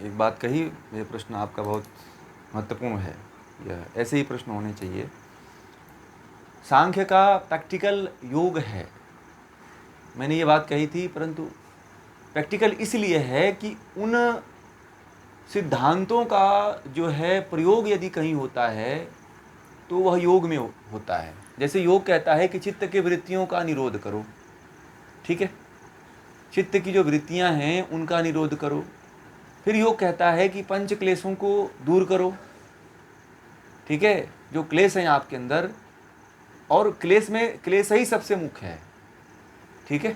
एक बात कही, ये प्रश्न आपका बहुत महत्वपूर्ण है। यह ऐसे ही प्रश्न होने चाहिए। सांख्य का प्रैक्टिकल योग है, मैंने ये बात कही थी, परंतु प्रैक्टिकल इसलिए है कि उन सिद्धांतों का जो है प्रयोग यदि कहीं होता है तो वह योग में होता है। जैसे योग कहता है कि चित्त के वृत्तियों का निरोध करो, ठीक है, चित्त की जो वृत्तियां हैं उनका निरोध करो। फिर योग कहता है कि पंच क्लेशों को दूर करो, ठीक है, जो क्लेश हैं आपके अंदर, और क्लेश में क्लेश ही सबसे मुख्य है, ठीक है।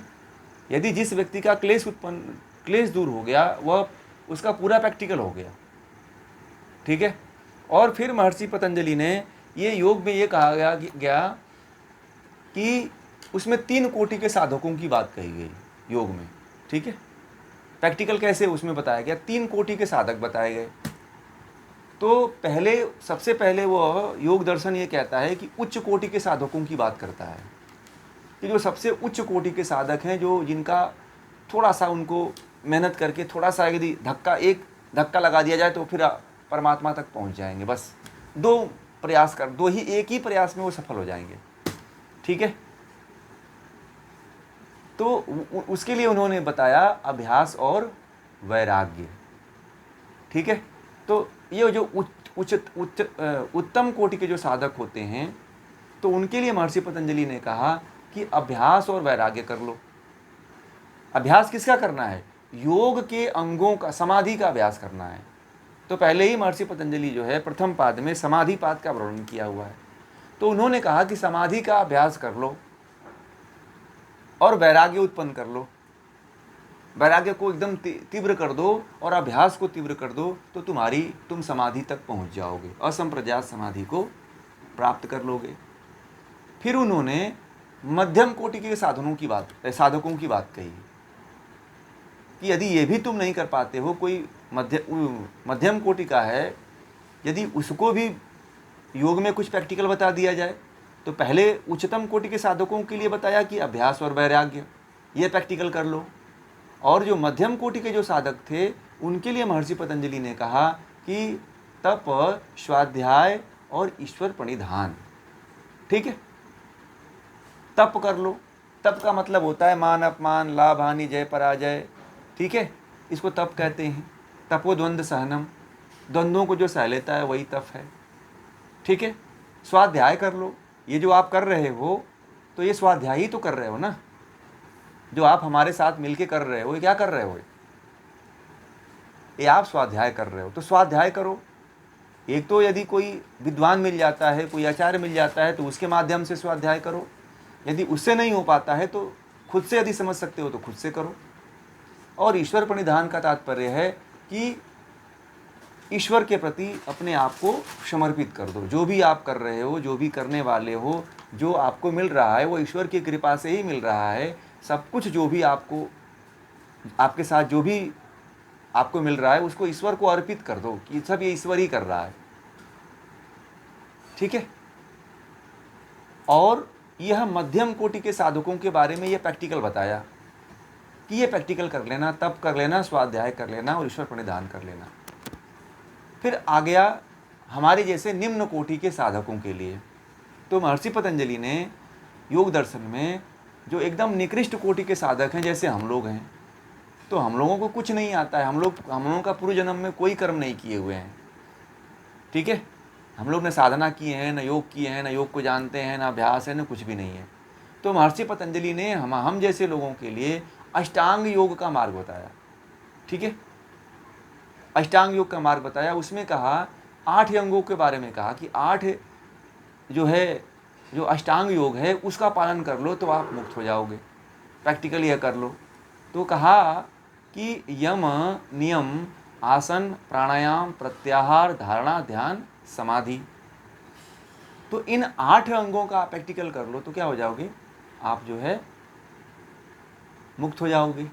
यदि जिस व्यक्ति का क्लेश दूर हो गया, वह उसका पूरा प्रैक्टिकल हो गया, ठीक है। और फिर महर्षि पतंजलि ने ये योग में ये कहा गया कि उसमें 3 कोटि के साधकों की बात कही गई योग में, ठीक है। प्रैक्टिकल कैसे उसमें बताया गया, 3 कोटि के साधक बताए गए। तो सबसे पहले वो योग दर्शन ये कहता है कि उच्च कोटि के साधकों की बात करता है, कि जो सबसे उच्च कोटि के साधक हैं, जो जिनका थोड़ा सा उनको मेहनत करके थोड़ा सा यदि एक धक्का लगा दिया जाए तो फिर परमात्मा तक पहुंच जाएंगे। बस एक ही प्रयास में वो सफल हो जाएंगे, ठीक है। तो उसके लिए उन्होंने बताया अभ्यास और वैराग्य, ठीक है। तो ये जो उत्तम कोटि के जो साधक होते हैं, तो उनके लिए महर्षि पतंजलि ने कहा कि अभ्यास और वैराग्य कर लो। अभ्यास किसका करना है, योग के अंगों का, समाधि का अभ्यास करना है। तो पहले ही महर्षि पतंजलि जो है प्रथम पाद में समाधि पाद का वर्णन किया हुआ है। तो उन्होंने कहा कि समाधि का अभ्यास कर लो और वैराग्य उत्पन्न कर लो। वैराग्य को एकदम तीव्र कर दो और अभ्यास को तीव्र कर दो, तो तुम समाधि तक पहुंच जाओगे, असंप्रज्ञात समाधि को प्राप्त कर लोगे। फिर उन्होंने मध्यम कोटि के साधकों की बात कही कि यदि ये भी तुम नहीं कर पाते हो, कोई मध्यम कोटि का है, यदि उसको भी योग में कुछ प्रैक्टिकल बता दिया जाए, तो पहले उच्चतम कोटि के साधकों के लिए बताया कि अभ्यास और वैराग्य ये प्रैक्टिकल कर लो, और जो मध्यम कोटि के जो साधक थे उनके लिए महर्षि पतंजलि ने कहा कि तप, स्वाध्याय और ईश्वर प्रणिधान, ठीक है, तप कर लो। तप का मतलब होता है मान अपमान, लाभ हानि, जय पराजय, ठीक है, इसको तप कहते हैं। तपोद्वंद सहनम, द्वंद्वों को जो सह लेता है वही तप है, ठीक है। स्वाध्याय कर लो, ये जो आप कर रहे हो तो ये स्वाध्याय ही तो कर रहे हो ना, जो आप हमारे साथ मिलके कर रहे हो, ये क्या कर रहे हो, ये आप स्वाध्याय कर रहे हो। तो स्वाध्याय करो। एक तो यदि कोई विद्वान मिल जाता है, कोई आचार्य मिल जाता है, तो उसके माध्यम से स्वाध्याय करो। यदि उससे नहीं हो पाता है तो खुद से यदि समझ सकते हो तो खुद से करो। और ईश्वर प्रणिधान का तात्पर्य है कि ईश्वर के प्रति अपने आप को समर्पित कर दो। जो भी आप कर रहे हो, जो भी करने वाले हो, जो आपको मिल रहा है वो ईश्वर की कृपा से ही मिल रहा है। सब कुछ जो भी आपके साथ जो भी आपको मिल रहा है उसको ईश्वर को अर्पित कर दो कि सब ये ईश्वर ही कर रहा है, ठीक है। और यह मध्यम कोटि के साधकों के बारे में यह प्रैक्टिकल बताया कि ये प्रैक्टिकल कर लेना, तप कर लेना, स्वाध्याय कर लेना और ईश्वर प्रणिधान कर लेना। फिर आ गया हमारे जैसे निम्न कोटि के साधकों के लिए। तो महर्षि पतंजलि ने योग दर्शन में जो एकदम निकृष्ट कोटि के साधक हैं, जैसे हम लोग हैं, तो हम लोगों को कुछ नहीं आता है, हम लोगों का पूर्व जन्म में कोई कर्म नहीं किए हुए हैं, ठीक है। हम लोग ने साधना किए हैं, न योग किए हैं, न योग को जानते हैं, न अभ्यास है, न कुछ भी नहीं है। तो महर्षि पतंजलि ने हम जैसे लोगों के लिए अष्टांग योग का मार्ग बताया, ठीक है। अष्टांग योग का मार्ग बताया, उसमें कहा 8 अंगों के बारे में कहा कि 8 जो अष्टांग योग है उसका पालन कर लो तो आप मुक्त हो जाओगे। प्रैक्टिकल यह कर लो। तो कहा कि यम, नियम, आसन, प्राणायाम, प्रत्याहार, धारणा, ध्यान, समाधि। तो इन 8 अंगों का प्रैक्टिकल कर लो तो क्या हो जाओगे, आप जो है मुक्त हो जाओगे,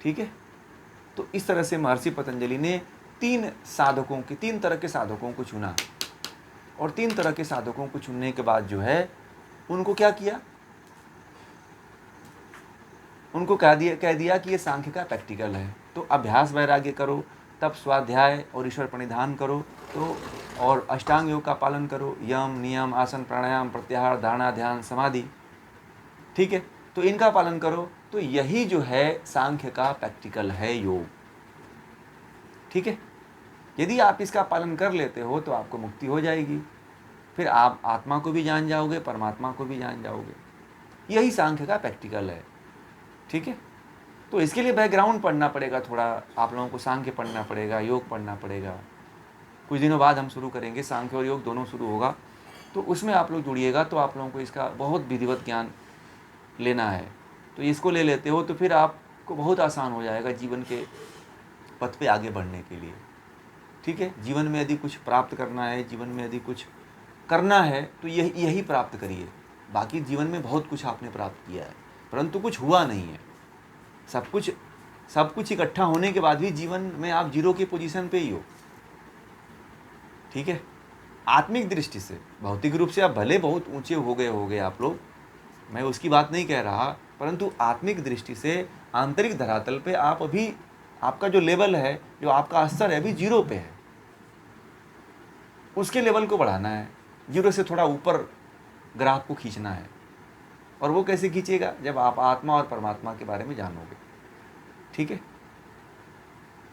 ठीक है। तो इस तरह से महर्षि पतंजलि ने 3 तरह के साधकों को चुना, और 3 तरह के साधकों को चुनने के बाद जो है उनको क्या किया, उनको कह दिया कि ये सांख्य का प्रैक्टिकल है। तो अभ्यास वैराग्य करो, तब स्वाध्याय और ईश्वर प्रणिधान करो, तो और अष्टांग योग का पालन करो, यम नियम आसन प्राणायाम प्रत्याहार धारणा ध्यान समाधि, ठीक है, तो इनका पालन करो, तो यही जो है सांख्य का प्रैक्टिकल है योग, ठीक है। यदि आप इसका पालन कर लेते हो तो आपको मुक्ति हो जाएगी, फिर आप आत्मा को भी जान जाओगे, परमात्मा को भी जान जाओगे, यही सांख्य का प्रैक्टिकल है, ठीक है। तो इसके लिए बैकग्राउंड पढ़ना पड़ेगा, थोड़ा आप लोगों को सांख्य पढ़ना पड़ेगा, योग पढ़ना पड़ेगा। कुछ दिनों बाद हम शुरू करेंगे, सांख्य और योग दोनों शुरू होगा, तो उसमें आप लोग जुड़िएगा, तो आप लोगों को इसका बहुत विधिवत ज्ञान लेना है। तो इसको ले लेते हो तो फिर आपको बहुत आसान हो जाएगा जीवन के पथ पे आगे बढ़ने के लिए, ठीक है। जीवन में यदि कुछ प्राप्त करना है, जीवन में यदि कुछ करना है, तो यही प्राप्त करिए। बाकी जीवन में बहुत कुछ आपने प्राप्त किया है, परंतु कुछ हुआ नहीं है। सब कुछ इकट्ठा होने के बाद भी जीवन में आप जीरो की पोजीशन पे ही हो, ठीक है। आत्मिक दृष्टि से, भौतिक रूप से आप भले बहुत ऊंचे हो गए आप लोग, मैं उसकी बात नहीं कह रहा, परंतु आत्मिक दृष्टि से आंतरिक धरातल पे आप अभी, आपका जो लेवल है, जो आपका स्तर है, अभी जीरो पे है। उसके लेवल को बढ़ाना है, जीरो से थोड़ा ऊपर ग्राफ को खींचना है। और वो कैसे खींचेगा? जब आप आत्मा और परमात्मा के बारे में जानोगे, ठीक है।